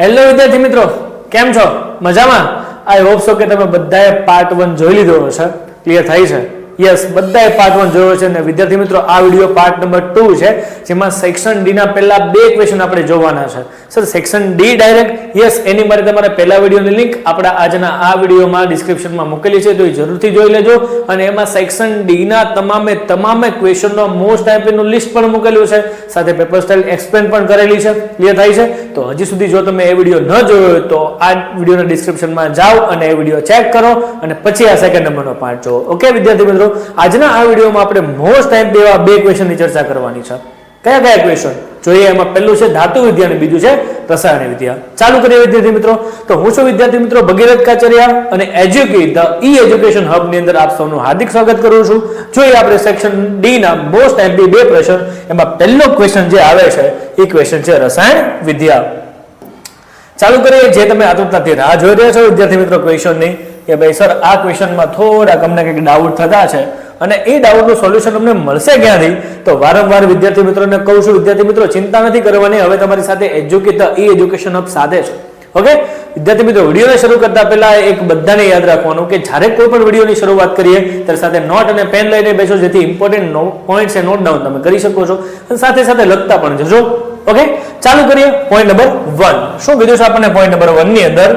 Hello વિદ્યાર્થી મિત્રો, કેમ છો? મજામાં? આઈ હોપ સો કે તમે બધાએ પાર્ટ 1 જોઈ લીધો હશે. ક્લિયર થાય છે? યસ, બધાએ પાર્ટ 1 જોયો છે અને વિદ્યાર્થી મિત્રો આ વિડિયો પાર્ટ નંબર 2 છે, જેમાં સેક્શન ડી ના પહેલા બે ક્વેશ્ચન આપણે જોવાના છે. Sir section D direct? Yes, એની માટે તમારે પહેલા વિડિયોની લિંક આપણા આજના આ વિડિયોમાં ડિસ્ક્રિપ્શનમાં મૂકેલી છે, તો એ જરૂરથી જોઈ લેજો. અને એમાં સેક્શન ડી ના તમામે ક્વેશ્ચનનો મોસ્ટ આઈએમપી નું લિસ્ટ પણ મૂકેલું છે, સાથે પેપર સ્ટાઇલ એક્સપ્લેન પણ કરેલી છે. ક્લિયર થાય છે? તો હજી સુધી જો તમે એ વિડિયો ન જોયો હોય તો આ વિડિયોના ડિસ્ક્રિપ્શનમાં જાઓ અને એ વિડિયો ચેક કરો અને પછી આ સેકન્ડ નંબરનો પાર્ટ જોવો. ઓકે વિદ્યાર્થી મિત્રો, આજના આ વિડિયોમાં આપણે મોસ્ટ ટાઈમ દેવા બે ક્વેશ્ચનની ચર્ચા કરવાની છે. કયા કયા ક્વેશ્ચન જોઈએ? એમાં પહેલું છે ધાતુ વિદ્યા અને બીજું છે રસાયણ વિદ્યા. ચાલુ કરીએ વિદ્યાર્થી મિત્રો. તો હું છું વિદ્યાર્થી મિત્રો ભગીરથ કાચરિયા અને educate the E education hub ની અંદર આપ સૌનું હાર્દિક સ્વાગત કરું છું. જોઈએ આપણે સેક્શન ડી ના મોસ્ટ ટાઈમ બે પ્રશ્ન. એમાં પહેલો ક્વેશ્ચન જે આવે છે એ ક્વેશ્ચન છે રસાયણ વિદ્યા. ચાલુ કરીએ. જે તમે આતુરતાથી રાહ જોઈ રહ્યા છો વિદ્યાર્થી મિત્રો ક્વેશ્ચનની, કે ભાઈ સર આ ક્વેશ્ચનમાં થોડાક અમને કંઈક ડાઉટ થતા છે અને એ ડાઉટનું સોલ્યુશન અમને મળશે ક્યાંથી? તો વારંવાર વિદ્યાર્થી મિત્રોને કહું છું, વિદ્યાર્થી મિત્રો ચિંતા નથી કરવાની, હવે તમારી સાથે educate the E education hub સાથે છે. ઓકે વિદ્યાર્થી મિત્રો, વિડીયોને શરૂ કરતા પહેલા એક બધાને યાદ રાખવાનું કે જ્યારે કોઈ પણ વિડીયોની શરૂઆત કરીએ ત્યારે સાથે નોટ અને પેન લઈને બેસો, જેથી ઇમ્પોર્ટન્ટ પોઈન્ટ્સ એ નોટ ડાઉન તમે કરી શકો છો અને સાથે સાથે લખતા પણ જજો. ઓકે ચાલુ કરીએ. પોઈન્ટ નંબર 1 શું કીધું છે આપણને? પોઈન્ટ નંબર 1 ની અંદર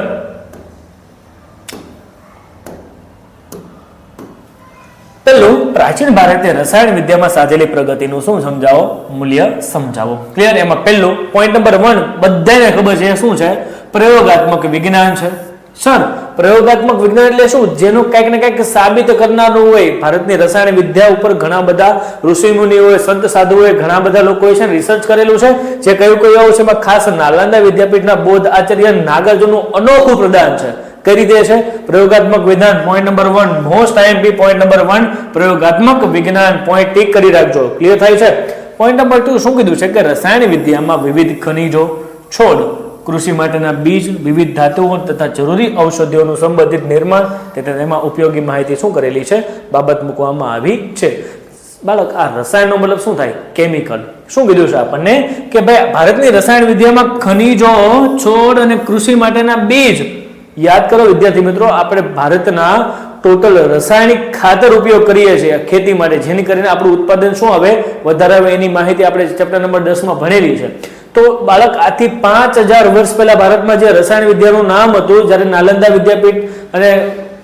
પહેલું, પ્રાચીન ભારતીય રસાયણ વિદ્યામાં સાધેલી પ્રગતિનું શું સમજાવો? મૂલ્ય સમજાવો. ક્લિયર? એમાં પહેલું પોઈન્ટ નંબર 1 બધાને ખબર છે શું છે? પ્રયોગાત્મક વિજ્ઞાન છે. સર પ્રયોગાત્મક વિજ્ઞાન એટલે શું? જેનું કંઈક ને કંઈક સાબિત કરનારું હોય. ભારતની રસાયણ વિદ્યા ઉપર ઘણા બધા ઋષિ મુનિઓએ, સંત સાધુઓએ, ઘણા બધા લોકોએ છે રિસર્ચ કરેલું છે. જે કયું આવું છે એમાં ખાસ નાલંદા વિદ્યાપીઠના બૌદ્ધ આચાર્ય નાગાર્જુનનું અનોખું પ્રદાન છે. કઈ રીતે છે? પ્રયોગાત્મક વિજ્ઞાન. Point number 1 most IMP point number 1 પ્રયોગાત્મક વિજ્ઞાન. પોઈન્ટ ટિક કરી રાખજો. ક્લિયર થાય છે? પોઈન્ટ નંબર 2 શું કીધું છે? કે રસાયણ વિદ્યામાં વિવિધ ખનિજો, છોડ, કૃષિ માટેના બીજ, વિવિધ ધાતુઓ તથા જરૂરી ઔષધિઓનું સંબંધિત નિર્માણ તથા તેમાં ઉપયોગી માહિતી શું કરેલી છે? બાબત મૂકવામાં આવી છે. બાળક આ રસાયણનો મતલબ શું થાય? કેમિકલ. શું કીધું છે આપણને? કે ભાઈ ભારતની રસાયણ વિદ્યામાં ખનિજો, છોડ અને કૃષિ માટેના બીજ. યાદ કરો વિદ્યાર્થી મિત્રો, આપણે ભારતના ટોટલ રાસાયણિક ખાતર ઉપયોગ કરીએ છીએ ખેતી માટે, જેની કરીને આપણું ઉત્પાદન શું આવે? વધારે આવે. એની માહિતી આપણે ચેપ્ટર નંબર 10 માં ભણેલી છે. તો બાળક આથી 5000 વર્ષ પહેલા ભારતમાં જે રસાયણ વિદ્યાનું નામ હતું, જ્યારે નાલંદા વિદ્યાપીઠ અને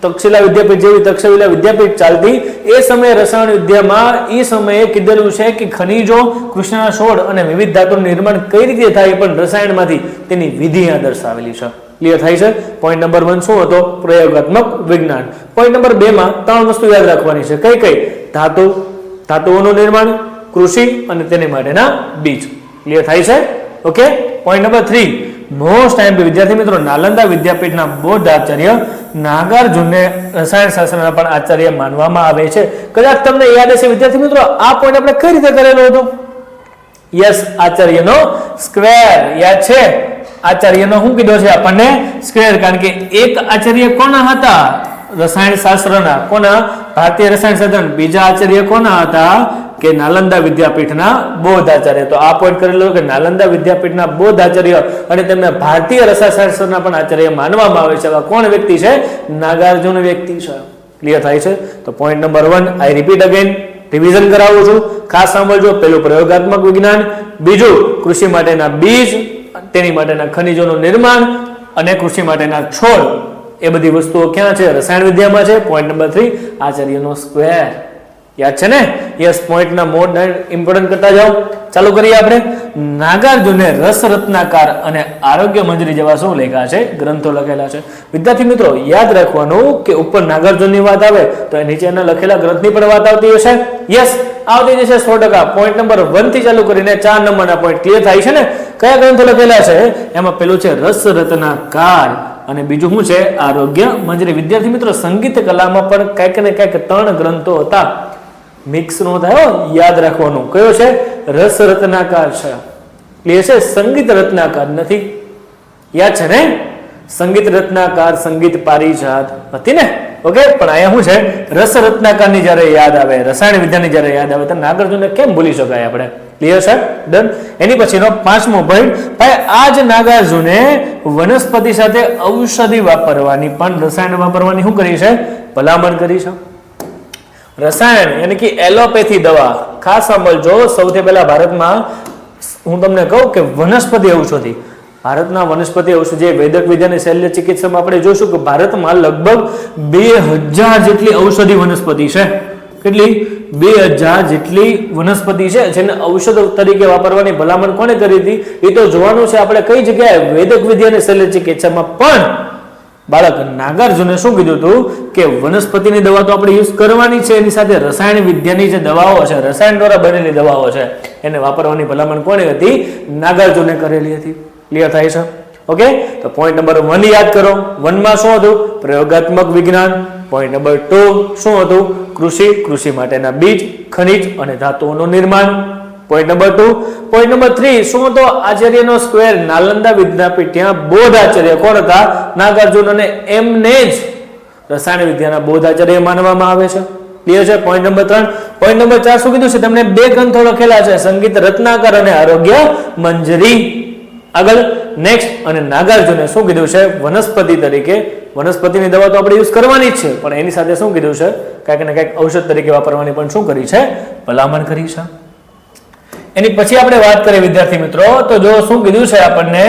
તક્ષશિલા વિદ્યાપીઠ જેવી તક્ષશિલા વિદ્યાપીઠ ચાલતી, એ સમયે રસાયણ વિદ્યામાં એ સમયે કીધેલું છે કે ખનિજો, કૃષ્ણના છોડ અને વિવિધ ધાતુનું નિર્માણ કઈ રીતે થાય પણ રસાયણમાંથી, તેની વિધિ અહીંયા દર્શાવેલી છે. ક્લિયર થાય છે? પોઈન્ટ નંબર 1 શું હતો? પ્રયોગાત્મક વિજ્ઞાન. પોઈન્ટ નંબર 2 માં 3 વસ્તુ યાદ રાખવાની છે. કઈ કઈ? ધાતુઓનું નિર્માણ, કૃષિ અને તેને માટેના બીજ. ક્લિયર થાય છે? Okay. Point number 3 most time વિદ્યાર્થી મિત્રો, નાલંદા વિદ્યાપીઠના બૌદ્ધ આચાર્ય નાગાર્જુનને રસાયણ શાસ્ત્રના પણ આચાર્ય માનવામાં આવે છે. કદાચ તમને યાદ હશે વિદ્યાર્થી મિત્રો, આ પોઈન્ટ આપણે કઈ રીતે કરેલો હતો? યસ, આચાર્યનો સ્ક્વેર. યાદ છે? આચાર્યનો શું કીધો છે આપણને? સ્ક્વેર. કારણ કે એક આચાર્ય કોના હતા? રસાયણ શાસ્ત્રના. કોના? ભારતીય રસાયણ શાસ્ત્ર. બીજા આચાર્ય કોના હતા? કે નાલંદા વિદ્યાપીઠના બૌદ્ધ આચાર્ય. તો આ પોઈન્ટ કરેલો કે નાલંદા વિદ્યાપીઠના બૌદ્ધ આચાર્ય અને તેમને ભારતીય રસાયણ શાસ્ત્રના પણ આચાર્ય માનવામાં આવે છે. કોણ વ્યક્તિ છે? નાગાર્જુન વ્યક્તિ છે. ક્લિયર થાય છે? તો પોઈન્ટ નંબર 1 આઈ રિપીટ અગેન, રિવિઝન કરાવું છું, ખાસ સાંભળજો. પહેલું પ્રયોગાત્મક વિજ્ઞાન, બીજું કૃષિ માટેના બીજ, તેની માટેના ખનિજોનું નિર્માણ અને કૃષિ માટેના છોડ. એ બધી વસ્તુઓ ક્યાં છે? રસાયણ વિદ્યામાં છે. પોઈન્ટ નંબર 3 આચાર્યનો સ્ક્વેર. યાદ છે ને? યસ. પોઈન્ટના મોડ ઇમ્પોર્ટન્ટ કરતા જાઓ. ચાલુ કરીએ આપણે. નાગાર્જુને રસરત્નાકાર અને આરોગ્ય મંજરી જેવા શું લખ્યા છે? ગ્રંથો લખેલા છે. વિદ્યાર્થી મિત્રો યાદ રાખવાનું કે ઉપર નાગાર્જુનની વાત આવે તો એ નીચેના લખેલા ગ્રંથની પણ વાત આવતી હશે. યસ, આવતી જશે 100%. પોઈન્ટ નંબર 1 થી ચાલુ કરીને 4 નંબરના પોઈન્ટ ક્લિયર થાય છે ને? કયા ગ્રંથો લખેલા છે? એમાં પેલું છે રસરત્નાકાર અને બીજું શું છે? આરોગ્ય મંજરી. વિદ્યાર્થી મિત્રો સંગીત કલામાં પણ કંઈક ને કંઈક 3 ગ્રંથો હતા. મિક્સ નો થાય, યાદ રાખવાનું. કયો છે? રસ રત્નાકાર છે. ક્લિયર છે? સંગીત રત્નાકાર નથી. યાદ છે ને? સંગીત રત્નાકાર, સંગીત પારિજાત હતી ને? ઓકે. પણ અહીંયા શું છે? રસ રત્નાકારની જ્યારે યાદ આવે, રસાયણ વિદ્યાની જ્યારે યાદ આવે તો નાગાર્જુનને કેમ ભૂલી શકાય આપણે? ક્લિયર છે? ડન. એની પછીનો પાંચમો પોઈન્ટ, ભાઈ આ જ નાગાર્જુને વનસ્પતિ સાથે ઔષધિ વાપરવાની પણ રસાયણ વાપરવાની શું કરી છે? ભલામણ કરી છે. રસાયણ એટલે કે એલોપેથી દવા, ખાસ સાંભળજો. સૌથી પહેલા ભારતમાં હું તમને કહું કે વનસ્પતિ ઔષધિ, ભારતના વનસ્પતિ ઔષધિ વૈદક વિદ્યાની શલ્ય ચિકિત્સામાં આપણે જોશું કે ભારતમાં લગભગ 2000 જેટલી ઔષધિ વનસ્પતિ છે. કેટલી? 2000 જેટલી વનસ્પતિ છે જેને ઔષધ તરીકે વાપરવાની ભલામણ કોને કરી હતી એ તો જોવાનું છે આપણે કઈ જગ્યાએ, વૈદક વિદ્યાની શલ્ય ચિકિત્સામાં. પણ બાળક નાગાર્જુને શું કીધું હતું કે વનસ્પતિની દવા તો આપણે યુઝ કરવાની છે, એની સાથે રસાયણ વિદ્યાની જે દવાઓ છે, રસાયણ દ્વારા બનેલી દવાઓ છે, એને વાપરવાની ભલામણ કોને હતી? નાગાર્જુને કરેલી હતી. ક્લિયર થાય છે? ઓકે. તો પોઈન્ટ નંબર 1 યાદ કરો. 1 માં શું હતું? પ્રયોગાત્મક વિજ્ઞાન. પોઈન્ટ નંબર 2 શું હતું? કૃષિ, કૃષિ માટેના બીજ, ખનિજ અને ધાતુઓનું નિર્માણ. Point number 2. પોઈન્ટ નંબર 3 શું હતો? આચાર્યનો સ્ક્વેર, નાલંદા વિદ્યાપીઠ. ત્યાં બોધ આચાર્ય કોણ હતા? નાગાર્જુન. અને એમને જ રસાયણ વિદ્યાના બોધ આચાર્ય માનવામાં આવે છે. ક્લિયર છે? Point number 3. પોઈન્ટ નંબર 4 શું કીધું છે? તમને 2 ગ્રંથો લખેલા છે, સંગીત રત્નાકર અને આરોગ્ય મંજરી. આગળ નેક્સ્ટ. અને નાગાર્જુને શું કીધું છે? વનસ્પતિ તરીકે, વનસ્પતિની દવા તો આપણે યુઝ કરવાની જ છે, પણ એની સાથે શું કીધું છે? કાંઈક ને કાંઈક ઔષધ તરીકે વાપરવાની પણ શું કરી છે? ભલામણ કરી છે. એની પછી આપણે વાત કરીએ વિદ્યાર્થી મિત્રો, તો જો શું કીધું છે આપણને?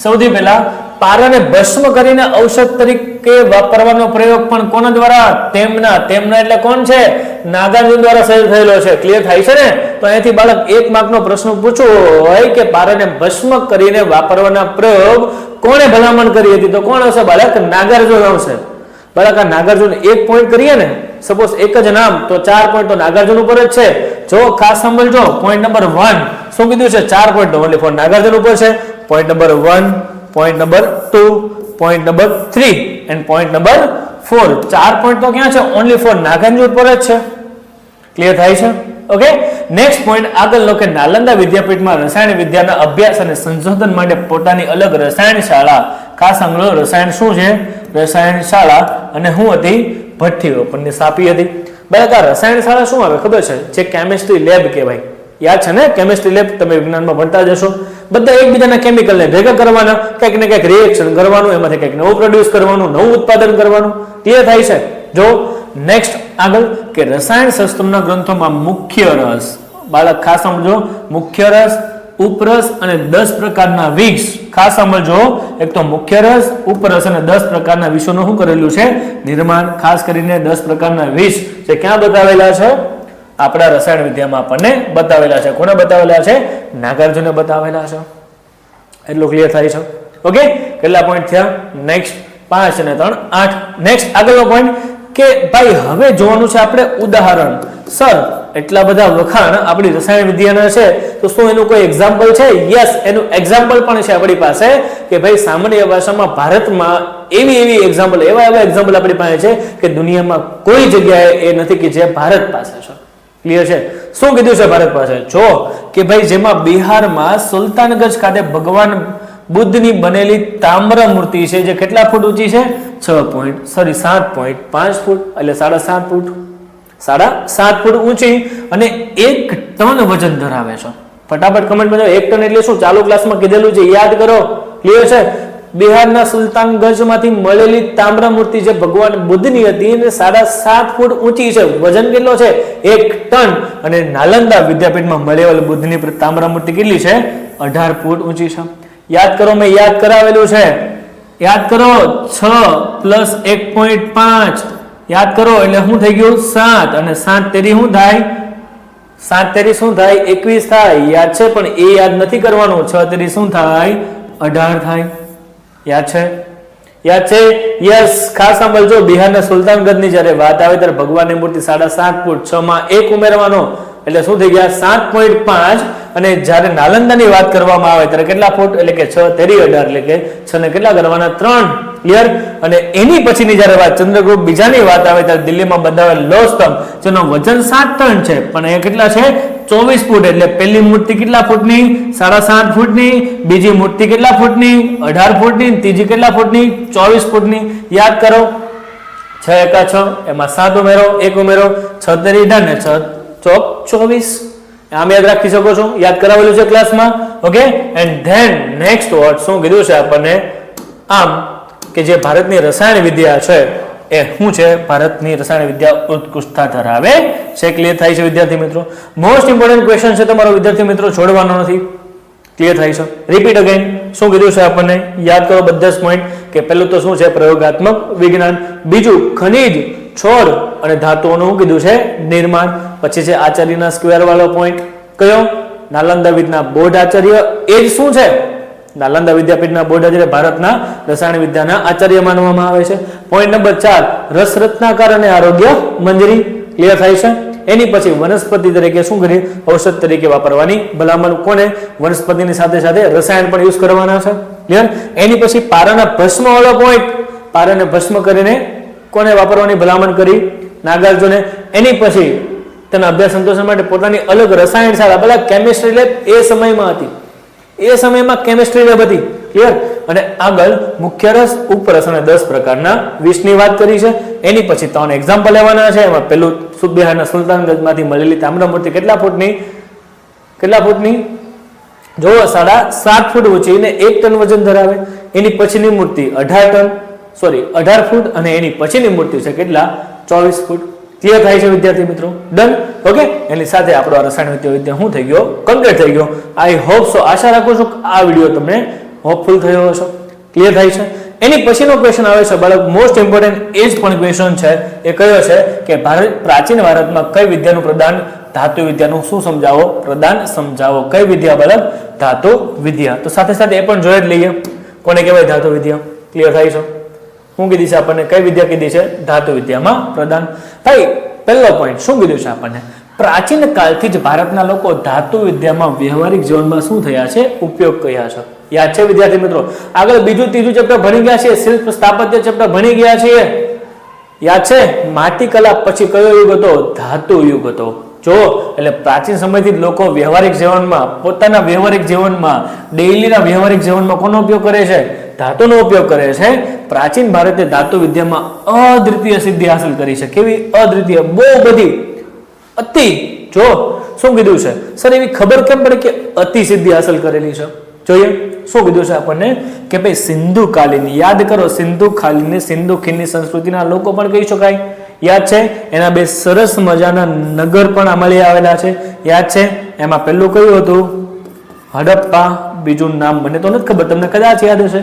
સૌથી પહેલા પારાને ભસ્મ કરીને ઔષધ તરીકે વાપરવાનો પ્રયોગ પણ કોના દ્વારા? તેમના એટલે કોણ છે? નાગાર્જુન દ્વારા થયેલો છે. ક્લિયર થાય છે ને? તો અહીંથી બાળક 1 માર્કનો પ્રશ્ન પૂછવો હોય કે પારાને ભસ્મ કરીને વાપરવાના પ્રયોગ કોણે ભલામણ કરી હતી, તો કોણ હશે બાળક? નાગાર્જુન આવશે. બાળક આ નાગાર્જુન 1 પોઈન્ટ કરીએ ને, સપોઝ એક જ નામ, તો 4 પોઈન્ટ તો નાગાર્જુન ઉપર જ છે. જો ખાસ સાંભળજો, પોઈન્ટ નંબર 1 શું કીધું છે? 4 પોઈન્ટ ઓનલી ફોર નાગાર્જુન ઉપર છે. Point number 1, point number 2, point number 3 end point number 4. 4 point તો ક્યાં છે? ઓનલી ફોર નાગાર્જુન ઉપર જ છે. ક્લિયર થાય છે? ઓકે. નેક્સ્ટ પોઈન્ટ આગળ લો કે નાલંદા વિદ્યાપીઠમાં રસાયણ વિદ્યાના અભ્યાસ અને સંશોધન માટે પોતાની અલગ રસાયણ શાળા, ખાસ સાંભળો, રસાયણ શું છે? રસાયણ શાળા. અને શું હતી? ભઠ્ઠીઓ પણ સ્થાપી હતી. બરાબર. રસાયણ શાળા શું આવે ખબર છે? જે કેમિસ્ટ્રી લેબ કહેવાય. યાદ છે ને? કેમિસ્ટ્રી લેબ તમે વિજ્ઞાનમાં ભણતા જશો. બધા એકબીજાના કેમિકલને ભેગા કરવાના, કંઈક ને કંઈક રિએક્શન કરવાનું, એમાંથી કંઈક નવું પ્રોડ્યુસ કરવાનું, નવું ઉત્પાદન કરવાનું. ક્લિયર થાય છે? જો નેક્સ્ટ આગળ કે રસાયણ શાસ્ત્રના ગ્રંથોમાં મુખ્ય રસ, બાળક ખાસ સમજો, મુખ્ય રસ, ઉપરસ અને 10 પ્રકારના વિષ. ખાસ સમજો, એક તો મુખ્ય રસ, ઉપરસ અને 10 પ્રકારના વિષોનું શું કરેલું છે? નિર્માણ. ખાસ કરીને 10 પ્રકારના વિષ જે ક્યાં બતાવેલા છે? આપણા રસાયણ વિદ્યામાં આપણને બતાવેલા છે. કોને બતાવેલા છે? નાગાર્જુને બતાવેલા છે. એટલું ક્લિયર થાય છે? ઓકે. કેટલા પોઈન્ટ થયા? નેક્સ્ટ 5 અને 3 8. નેક્સ્ટ આગળનો પોઈન્ટ કે ભાઈ હવે જોવાનું છે આપણે ઉદાહરણ. સર એટલા બધા વખાણ આપણી રસાયણ વિદ્યાના છે, તો શું એનું કોઈ એક્ઝામ્પલ છે? યસ, એનું એક્ઝામ્પલ પણ છે આપણી પાસે કે ભાઈ સામાન્ય ભાષામાં ભારતમાં એવી એક્ઝામ્પલ, એવા એક્ઝામ્પલ આપણી પાસે છે કે દુનિયામાં કોઈ જગ્યાએ એ નથી કે જે ભારત પાસે છે. ક્લિયર છે? શું કીધું છે ભારત પાસે? જો કે ભાઈ જેમાં બિહારમાં સુલતાનગંજ ખાતે ભગવાન બુદ્ધની બનેલી તામ્ર મૂર્તિ છે, જે કેટલા ફૂટ ઊંચી છે? 7.5 ફૂટ, એટલે 7.5 ફૂટ, 7.5 ફૂટ ઊંચી અને 1 ટન વજન ધરાવે છે. ફટાફટ કમેન્ટમાં જાઓ, 1 ટન એટલે શું? ચાલુ ક્લાસમાં કીધેલું છે, યાદ કરો. ક્લિયર છે? બિહારના સુલતાનગંજમાંથી મળેલી તામ્ર મૂર્તિ જે ભગવાન બુદ્ધની હતી અને 7.5 ફૂટ ઊંચી છે. વજન કેટલો છે? 1 ટન. અને નાલંદા વિદ્યાપીઠમાં મળેલી બુદ્ધની તામ્ર મૂર્તિ કેટલી છે? 18 ફૂટ ઊંચી છે. યાદ કરો, મેં યાદ કરાવેલું છે. યાદ કરો, 6 + 1.5 યાદ કરો એટલે શું થઈ ગયું? 7 અને 7 તેરી શું થાય? 7 તેરી શું થાય? 21 થાય. યાદ છે? પણ એ યાદ નથી કરવાનું. 6 તેરી શું થાય? 18 થાય. યાદ છે? યાદ છે? યસ. ખાસ સાંભળજો, બિહારના સુલતાનગંજની જ્યારે વાત આવે ત્યારે ભગવાનની મૂર્તિ 7.5 ફૂટ, 6 માં 1 ઉમેરવાનો એટલે શું થઈ ગયા? 7.5. અને જ્યારે નાલંદાની વાત કરવામાં આવે ત્યારે કેટલા ફૂટ? એટલે કે 6 તેરી 18, એટલે કે 6 ને કેટલા કરવાના? 3. ક્લિયર? અને એની પછીની જ્યારે વાત ચંદ્રગુપ્ત બીજાની વાત આવે ત્યારે દિલ્હીમાં બંધાવેલ લોહ સ્તંભ જેનો વજન 7 ટન છે, પણ એ કેટલા છે? 24 ફૂટ. એટલે પહેલી મૂર્તિ કેટલા ફૂટની? 7.5 ફૂટની. બીજી મૂર્તિ કેટલા ફૂટની? 18 ફૂટની. ત્રીજી કેટલા ફૂટની? 24 ફૂટની. યાદ કરો, 6 × 6 એમાં 7 ઉમેરો, 1 ઉમેરો, 6 તેરી 18 ને 6 ચોક 24. આમ યાદ રાખી શકો છો, યાદ કરાવેલું છે ક્લાસમાં. Okay, and then next word શું કીધું છે આપણને, આમ કે જે ભારતની રસાયણ વિદ્યા છે એ શું છે, ભારતની રસાયણ વિદ્યા ઉત્કૃષ્ટતા ધરાવે છે. ક્લિયર થાય છે વિદ્યાર્થી મિત્રો? મોસ્ટ ઇમ્પોર્ટન્ટ ક્વેશ્ચન છે તમારો વિદ્યાર્થી મિત્રો, છોડવાનો નથી. ક્લિયર થાય છે? રિપીટ અગેન, શું કીધું છે આપણને, યાદ કરો બધા જ પોઈન્ટ. કે પહેલું તો શું છે, પ્રયોગાત્મક વિજ્ઞાન. બીજું ખનિજ, છોડ અને ધાતુઓનું શું કીધું છે, નિર્માણ. પછી છે આચાર્યના સ્ક્વેર વાળો પોઈન્ટ, કયો, નાલંદા વિદ્યાના બોર્ડ આચાર્ય. એ જ શું છે, નાલંદા વિદ્યાપીઠના બોર્ડ આચાર્ય ભારતના રસાયણ વિદ્યાના આચાર્ય માનવામાં આવે છે. પોઈન્ટ નંબર 4, રસ રત્નાકર અને આરોગ્ય મંજરી. ક્લિયર થાય છે? એની પછી વનસ્પતિ તરીકે શું કરીએ, ઔષધ તરીકે વાપરવાની ભલામણ. કોને? વનસ્પતિની સાથે સાથે રસાયણ પણ યુઝ કરવાના છે. ક્લિયર? એની પછી પારાના ભસ્મ વાળો પોઈન્ટ, પારાને ભસ્મ કરીને કોને વાપરવાની ભલામણ કરી? નાગાર્જુને. એની પછી તેના અભ્યાસ સંતોષણ માટે પોતાની અલગ રસાયણ શાળા, પેલા કેમિસ્ટ્રી લેબ એ સમયમાં હતી, એ સમયમાં કેમિસ્ટ્રી લેબ હતી. ક્લિયર? અને આગળ મુખ્ય રસ, ઉપરસ અને 10 પ્રકારના વિષની વાત કરી છે. એની પછી 3 એક્ઝામ્પલ લેવાના છે. એમાં પેલું બિહારના સુલતાનગંજમાંથી મળેલી તામ્રમૂર્તિ કેટલા ફૂટની જો 7.5 ફૂટ ઊંચી ને 1 ટન વજન ધરાવે. એની પછીની મૂર્તિ 18 ફૂટ અને એની પછીની મૂર્તિ છે કેટલા, 24 ફૂટ. ક્લિયર થાય છે વિદ્યાર્થી મિત્રો? ડન. ઓકે, એની સાથે આપણો રસાયણ વિદ્યા શું થઈ ગયો, કમ્પ્લીટ થઈ ગયો. આઈ હોપ સો, આશા રાખું છું કે આ વિડીયો તમને હોપફુલ થયો હશે. ક્લિયર થાય છે? એની પછીનો ક્વેશ્ચન આવે છે બાળક, મોસ્ટ ઇમ્પોર્ટન્ટ એ જ પણ ક્વેશ્ચન છે. એ કયો છે કે પ્રાચીન ભારતમાં કઈ વિદ્યાનું પ્રદાન, ધાતુ વિદ્યાનું શું સમજાવો, પ્રદાન સમજાવો. કઈ વિદ્યા બાળક? ધાતુ વિદ્યા. તો સાથે સાથે એ પણ જોઈ જ લઈએ, કોને કહેવાય ધાતુ વિદ્યા. ક્લિયર થાય છે? શું કીધી છે આપણને, કઈ વિદ્યા કીધી છે, ધાતુ વિદ્યામાં પ્રદાન. ભાઈ પહેલો પોઈન્ટ શું કીધું છે આપણને, પ્રાચીન કાળથી જ ભારતના લોકો ધાતુ વિદ્યામાં વ્યવહારિક જીવનમાં શું થયા છે, ઉપયોગ કર્યા છે. યાદ છે વિદ્યાર્થી મિત્રો? આગળ બીજું ત્રીજું ચેપ્ટર ભણી ગયા છે, શિલ્પ સ્થાપત્ય ચેપ્ટર ભણી ગયા છીએ. યાદ છે? માટી કલા પછી કયો યુગ હતો, ધાતુ યુગ હતો. જો એટલે પ્રાચીન સમયથી લોકો વ્યવહારિક જીવનમાં, પોતાના વ્યવહારિક જીવનમાં, ડેઈલીના વ્યવહારિક જીવનમાં કોનો ઉપયોગ કરે છે, ધાતુનો ઉપયોગ કરે છે. પ્રાચીન ભારતે ધાતુ વિદ્યામાં અદ્વિતીય સિદ્ધિ હાંસલ કરી છે. કેવી અદ્વિતીય? બહુ બધી, અતિ. જો શું કીધું છે સર, એવી ખબર કેમ પડે કે અતિ સિદ્ધિ હાંસલ કરેલી છે? જોઈએ શું કીધું છે આપણને કે ભાઈ સિંધુ કાલીન, યાદ કરો સિંધુ કાલીન, સિંધુ ખીણની સંસ્કૃતિના લોકો પણ કહી શકાય. યાદ છે? એના 2 સરસ મજાના નગર પણ આમાં આવેલા છે. યાદ છે? એમાં પહેલું કયું હતું, હડપ્પા. બીજું નામ મને તો નથી ખબર, તમને કદાચ યાદ હશે.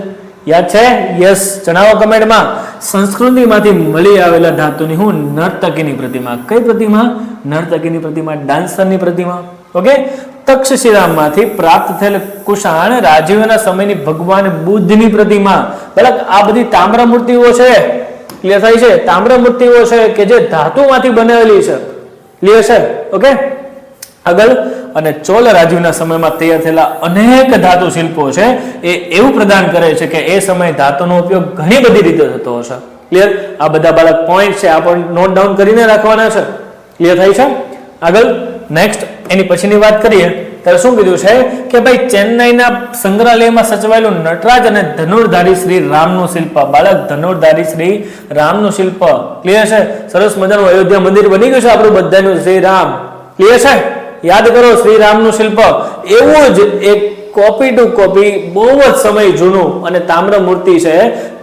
યાદ છે? યસ, જણાવો કમેન્ટમાં. સંસ્કૃતિમાંથી મળી આવેલા ધાતુની હું નર્તકીની પ્રતિમા. કઈ પ્રતિમા? નર્તકીની પ્રતિમા, ડાન્સરની પ્રતિમા. ઓકે, તક્ષશિલામાંથી પ્રાપ્ત થયેલ કુષાણ રાજીવના સમયની ભગવાન બુદ્ધની પ્રતિમા. બરાબર, આ બધી તામ્ર મૂર્તિઓ છે. ક્લિયર થાય છે? તામ્ર મૂર્તિઓ છે કે જે ધાતુમાંથી બનાવેલી છે. ક્લિયર છે? ઓકે, આગળ. અને ચોલ રાજ્યના સમયમાં તૈયાર થયેલા અનેક ધાતુ શિલ્પો છે એ એવું પ્રદાન કરે છે કે એ સમયે ધાતુનો ઉપયોગ ઘણી બધી રીતે થતો હશે. ક્લિયર? આ બધા બાળક પોઈન્ટ છે, આપણે નોટ ડાઉન કરીને રાખવાના છે. ક્લિયર થાય છે? આગળ નેક્સ્ટ એની પછીની વાત કરીએ ત્યારે શું કીધું છે કે ભાઈ ચેન્નાઈના સંગ્રહાલયમાં સચવાયેલું નટરાજ અને ધનુર્ધારી શ્રી રામનું શિલ્પ. બાળક ધનુર્ધારી શ્રી રામનું શિલ્પ. ક્લિયર છે? સરસ મજાનું અયોધ્યા મંદિર બની ગયું છે આપણું બધાનું શ્રી રામ. ક્લિયર છે? યાદ કરો શ્રી રામનું શિલ્પ. એવું જ એક કોપી ટુ કોપી બહુ જ સમય જૂનું અને તામ્ર મૂર્તિ છે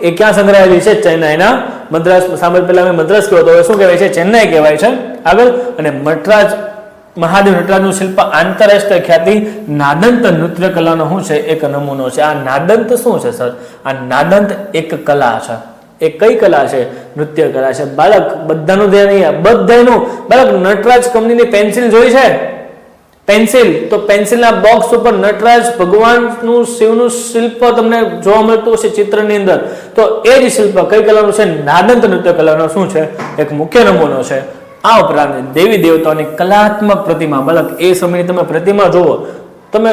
એ ક્યાં સંગ્રહાયેલી છે? ચેન્નાઈના મદ્રાસ. સાંભળ, પહેલા મેં મદ્રાસ કહ્યું તો શું કહેવાય છે? ચેન્નાઈ કહેવાય છે. આગળ. અને નટરાજ, મહાદેવ નટરાજનું શિલ્પ આંતરરાષ્ટ્રીય ખ્યાતિ નાદંત નૃત્ય કલાનો શું છે? એક નમૂનો છે. આ નાદંત શું છે સર? આ નાદંત એક કલા છે. એ કઈ કલા છે? નૃત્ય કલા છે. બાળક બધાનું ધ્યાન અહીંયા, બધાનું. બાળક નટરાજ કંપનીની પેન્સિલ જોઈ છે? પેન્સિલ, તો પેન્સિલના બોક્સ ઉપર નટરાજ ભગવાનનું શિવનું શિલ્પ તમને જોવા મળતું હશે ચિત્રની અંદર. તો એ જ શિલ્પ કઈ કલાનું છે? નાદંત નૃત્ય કલાનો શું છે? એક મુખ્ય નમૂનો છે. આ ઉપરાંત દેવી દેવતાઓની કલાત્મક પ્રતિમા. બાળક એ સમયની તમે પ્રતિમા જોવો, તમે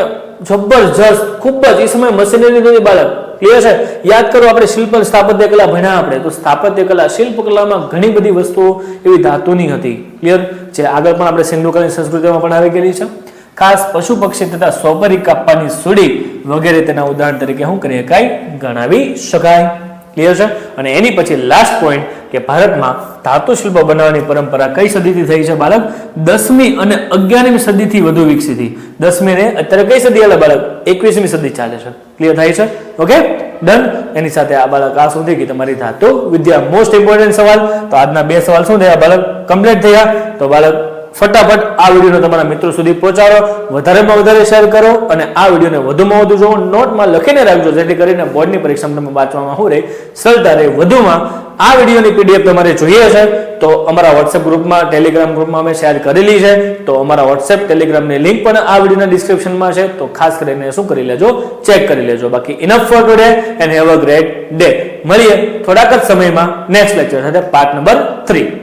જબરજસ્ત, ખૂબ જ. એ સમય મશીનરી નથી બાળક. ક્લિયર છે? યાદ કરો, આપણે શિલ્પ સ્થાપત્ય કલા ભણ્યા આપણે, તો સ્થાપત્ય કલા, શિલ્પ કલામાં ઘણી બધી વસ્તુઓ એવી ધાતુની હતી. ક્લિયર? જે આગળ પણ આપણે સિંધુ કાલીન સંસ્કૃતિમાં પણ આવી ગયેલી છે. ખાસ પશુ પક્ષી તથા સોપરી કાપવાની સુડી વગેરે તેના ઉદાહરણ તરીકે શું કરી શકાય? ગણાવી શકાય. ક્લિયર છે? અને એની પછી લાસ્ટ પોઈન્ટ કે ભારતમાં ધાતુ શિલ્પ બનાવવાની પરંપરા કઈ સદીથી થઈ છે બાળક? 10મી અને 11મી સદીથી વધુ વિકસી હતી. 10મી ને અત્યારે કઈ સદી હાલે બાળક? 21મી સદી ચાલે છે. ક્લિયર થાય છે? Okay, done. એની સાથે આ બાળક આ શું થઈ ગઈ તમારી ધાતુ વિદ્યા. મોસ્ટ ઇમ્પોર્ટન્ટ સવાલ. તો આજના 2 સવાલ શું થયા બાળક? કમ્પ્લીટ થયા. તો બાળક ફટાફટ આ વિડીયોને તમારા મિત્રો સુધી પહોંચાડો, વધારેમાં વધારે શેર કરો અને આ વિડીયોને વધુમાં વધુ જોવો, નોટમાં લખીને રાખજો જેથી કરીને બોર્ડની પરીક્ષામાં તમે વાંચવામાં શું રહે? સરળતા રહે. વધુમાં આ વિડીયોની પીડીએફ તમારે જોઈએ છે તો અમારા વોટ્સએપ ગ્રુપમાં, ટેલિગ્રામ ગ્રુપમાં અમે શેર કરેલી છે. તો અમારા વોટ્સએપ ટેલિગ્રામની લિંક પણ આ વિડીયોના ડિસ્ક્રિપ્શનમાં છે. તો ખાસ કરીને શું કરી લેજો? ચેક કરી લેજો. બાકી enough four today and have a great day. મળીએ થોડાક જ સમયમાં નેક્સ્ટ લેક્ચર સાથે પાર્ટ નંબર 3.